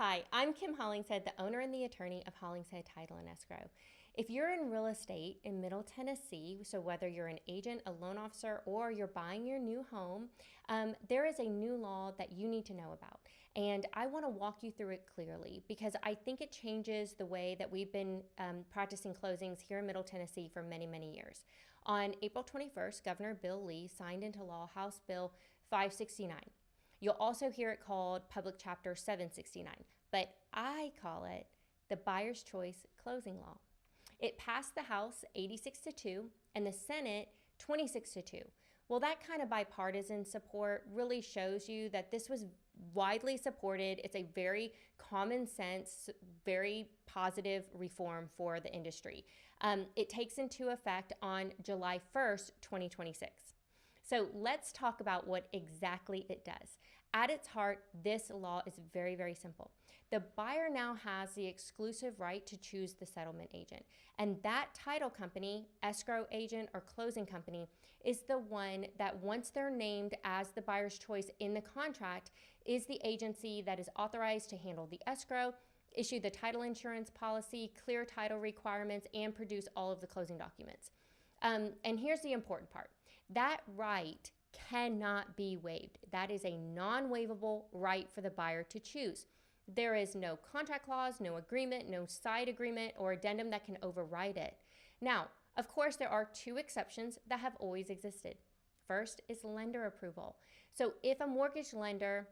Hi, I'm Kim Hollingshead, the owner and the attorney of Hollingshead Title and Escrow. If you're in real estate in Middle Tennessee, so whether you're an agent, a loan officer, or you're buying your new home, there is a new law that you need to know about. And I want to walk you through it clearly because I think it changes the way that we've been practicing closings here in Middle Tennessee for many, many years. On April 21st, Governor Bill Lee signed into law House Bill 569. You'll also hear it called Public Chapter 769, but I call it the Buyer's Choice Closing Law. It passed the House 86-2 and the Senate 26-2. Well, that kind of bipartisan support really shows you that this was widely supported. It's a very common sense, very positive reform for the industry. It takes into effect on July 1st, 2026. So let's talk about what exactly it does. At its heart, this law is very, very simple. The buyer now has the exclusive right to choose the settlement agent. And that title company, escrow agent, or closing company is the one that, once they're named as the buyer's choice in the contract, is the agency that is authorized to handle the escrow, issue the title insurance policy, clear title requirements, and produce all of the closing documents. And here's the important part. That right cannot be waived. That is a non-waivable right for the buyer to choose. There is no contract clause, no agreement, no side agreement, or addendum that can override it. Now, of course, there are two exceptions that have always existed. First is lender approval. So if a mortgage lender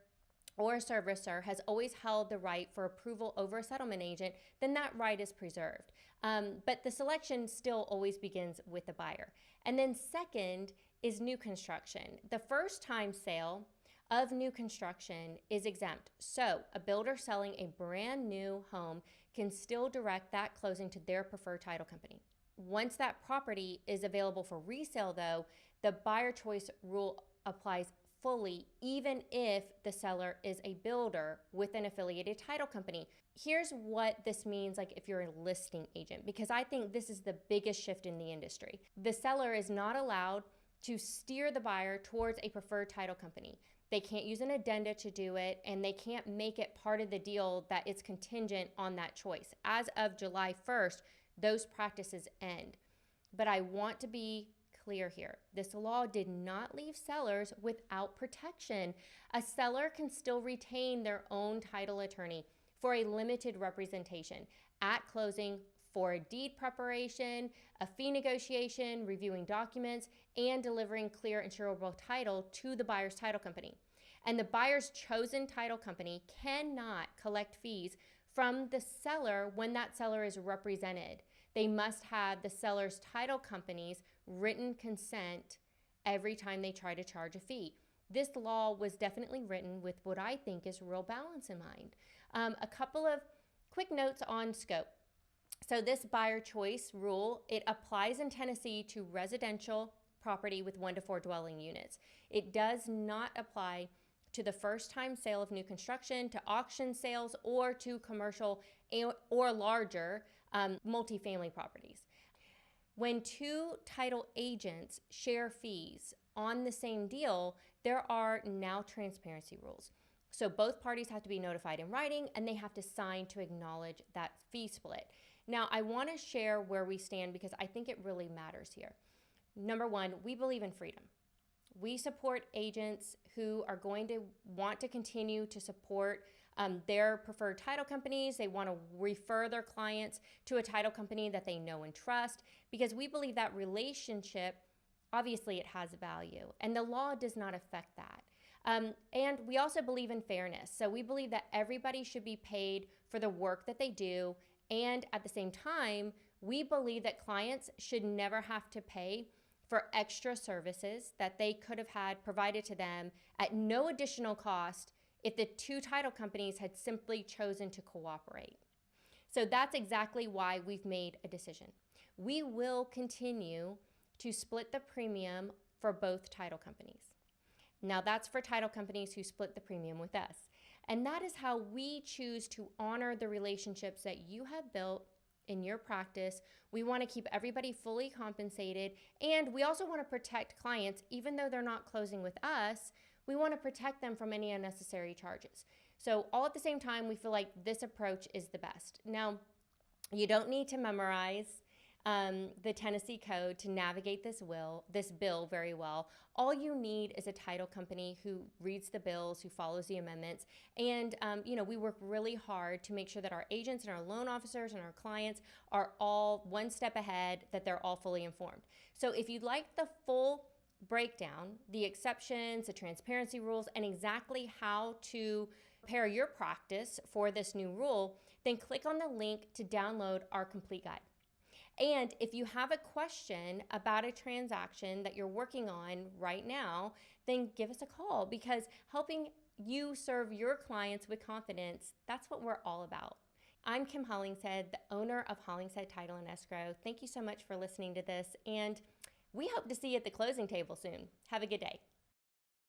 or a servicer has always held the right for approval over a settlement agent, then that right is preserved. But the selection still always begins with the buyer. And then second is new construction. The first time sale of new construction is exempt. So a builder selling a brand new home can still direct that closing to their preferred title company. Once that property is available for resale, though, the buyer choice rule applies fully, even if the seller is a builder with an affiliated title company. Here's what this means, like if you're a listing agent, because I think this is the biggest shift in the industry. The seller is not allowed to steer the buyer towards a preferred title company. They can't use an addenda to do it, and they can't make it part of the deal that it's contingent on that choice. As of July 1st, those practices end. But I want to be clear here. This law did not leave sellers without protection. A seller can still retain their own title attorney for a limited representation at closing for a deed preparation, a fee negotiation, reviewing documents, and delivering clear insurable title to the buyer's title company. And the buyer's chosen title company cannot collect fees from the seller when that seller is represented. They must have the seller's title company's written consent every time they try to charge a fee. This law was definitely written with what I think is real balance in mind. A couple of quick notes on scope. So this buyer choice rule, it applies in Tennessee to residential property with 1 to 4 dwelling units. It does not apply to the first time sale of new construction, to auction sales, or to commercial or larger multifamily properties. When two title agents share fees on the same deal, there are now transparency rules. So both parties have to be notified in writing, and they have to sign to acknowledge that fee split. Now, I want to share where we stand because I think it really matters here. Number one, we believe in freedom. We support agents who are going to want to continue to support their preferred title companies. They want to refer their clients to a title company that they know and trust because we believe that relationship, obviously, it has value, and the law does not affect that. And we also believe in fairness. So we believe that everybody should be paid for the work that they do. And at the same time, we believe that clients should never have to pay for extra services that they could have had provided to them at no additional cost if the two title companies had simply chosen to cooperate. So that's exactly why we've made a decision. We will continue to split the premium for both title companies. Now that's for title companies who split the premium with us. And that is how we choose to honor the relationships that you have built in your practice. We want to keep everybody fully compensated, and we also want to protect clients. Even though they're not closing with us, we want to protect them from any unnecessary charges. So all at the same time, we feel like this approach is the best. Now, you don't need to memorize the Tennessee code to navigate this bill very well. All you need is a title company who reads the bills, who follows the amendments, and we work really hard to make sure that our agents and our loan officers and our clients are all one step ahead, that they're all fully informed. So if you'd like the full breakdown, the exceptions, the transparency rules, and exactly how to prepare your practice for this new rule, then click on the link to download our complete guide. And if you have a question about a transaction that you're working on right now, then give us a call, because helping you serve your clients with confidence, that's what we're all about. I'm Kim Hollingshead, the owner of Hollingshead Title and Escrow. Thank you so much for listening to this, and we hope to see you at the closing table soon. Have a good day.